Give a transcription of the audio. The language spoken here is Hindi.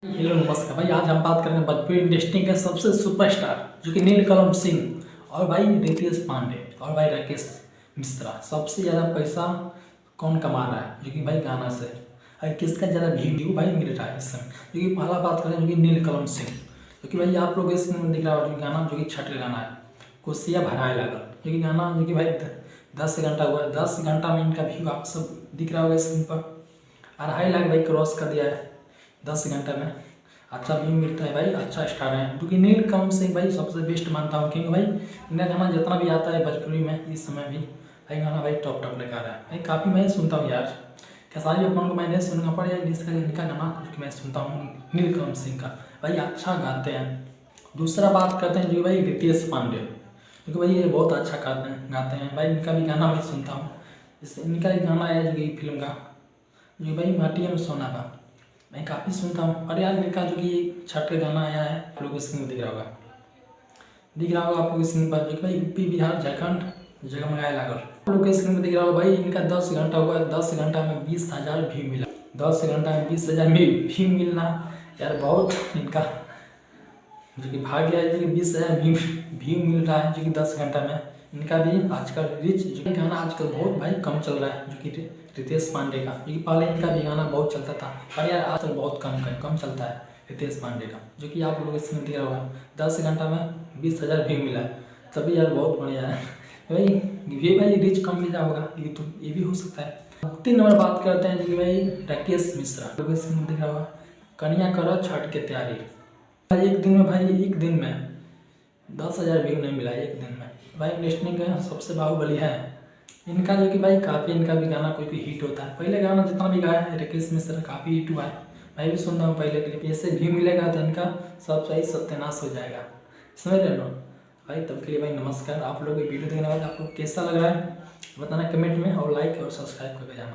हेलो नमस्कार भाई। आज हम बात करेंगे भोजपुरी इंडस्ट्री के सबसे सुपरस्टार जो कि नीलकमल सिंह और भाई रितेश पांडे और भाई राकेश मिश्रा। सबसे ज़्यादा पैसा कौन कमा रहा है जो कि भाई गाना से, और किसका ज़्यादा व्यू भाई मिल रहा है इस समय। जो कि पहला बात करें जो कि नीलकमल सिंह, जो कि भाई आप लोग स्क्रीन में दिख रहा हो जो गाना जो कि छठ का गाना है कोसिया भराए लागल, जो कि गाना जो कि भाई 10 घंटा हुआ है। 10 घंटा में इनका व्यू आप सब दिख रहा होगा स्क्रीन पर। 2.5 लाख भाई क्रॉस कर दिया है 10 घंटे में। अच्छा व्यू मिलता है भाई, अच्छा स्टार है। क्योंकि नीलकमल सिंह भाई सबसे बेस्ट मानता हूँ, क्योंकि भाई इनका गाना जितना भी आता है भोजपुरी में इस समय भी भाई गाना भाई टॉप लेकर आ रहा है भाई। काफ़ी मैं सुनता हूँ यार, खेसारी अपन को मैं नहीं सुनना पड़ा यार, इनका गाना जो मैं सुनता हूँ नीलकमल सिंह का भाई अच्छा गाते हैं। दूसरा बात करते हैं जो भाई रितेश पांडे, क्योंकि भाई ये बहुत अच्छा गाते हैं भाई। इनका भी गाना मैं सुनता हूँ। जैसे इनका एक गाना है जो कि फिल्म का जो भाई माटिया में सोना का मैं काफ़ी सुनता हूँ। और यार इनका जो कि छठ का गाना आया है आप लोगों को स्क्रीन में दिख रहा होगा आप लोग स्क्रीन पर, जो कि भाई यूपी बिहार झारखंड जगमगाए लागल आप लोग के स्क्रीन में दिख रहा होगा भाई। इनका 10 घंटा हुआ, 10 घंटा में 20,000 व्यू मिला। 10 घंटा में 20,000 व्यू मिलना यार बहुत इनका जो कि भाग्य है, जो कि 20,000 व्यू मिल रहा है जो कि 10 घंटा में। इनका भी आजकल रिच जो कि गाना आजकल बहुत भाई कम चल रहा है, जो कि रितेश पांडे का, जो कि पहले इनका भी गाना बहुत चलता था पर यार आजकल बहुत कम चलता है रितेश पांडे का, जो कि आप लोगों को इसमें दिया होगा। 10 घंटा में 20,000 व्यू मिला है, तभी यार बहुत बढ़िया है भाई। ये भाई रिच कम मिला होगा ये तो, ये भी हो सकता है। 3 नंबर बात करते हैं जो कि भाई राकेश मिश्रा, लोगों को इसमें दिखा होगा कन्या करो छठ के तैयारी। एक दिन में भाई, एक दिन में 10,000 व्यू नहीं मिला एक दिन में भाई। इंडस्ट्री का सबसे बाहुबली है इनका, जो कि भाई काफ़ी इनका भी गाना कोई हिट होता है। पहले गाना जितना भी गाया है राकेश मिश्रा काफ़ी हिट हुआ है, मैं भी सुनता हूँ पहले के लिए। ऐसे व्यू मिलेगा तो इनका सब सही सत्यानाश हो जाएगा, समझ रहे हो भाई। तब के लिए भाई नमस्कार। आप लोग वीडियो देखने के बाद आप लोग कैसा लग रहा है बताना कमेंट में, और लाइक और सब्सक्राइब करके जाना।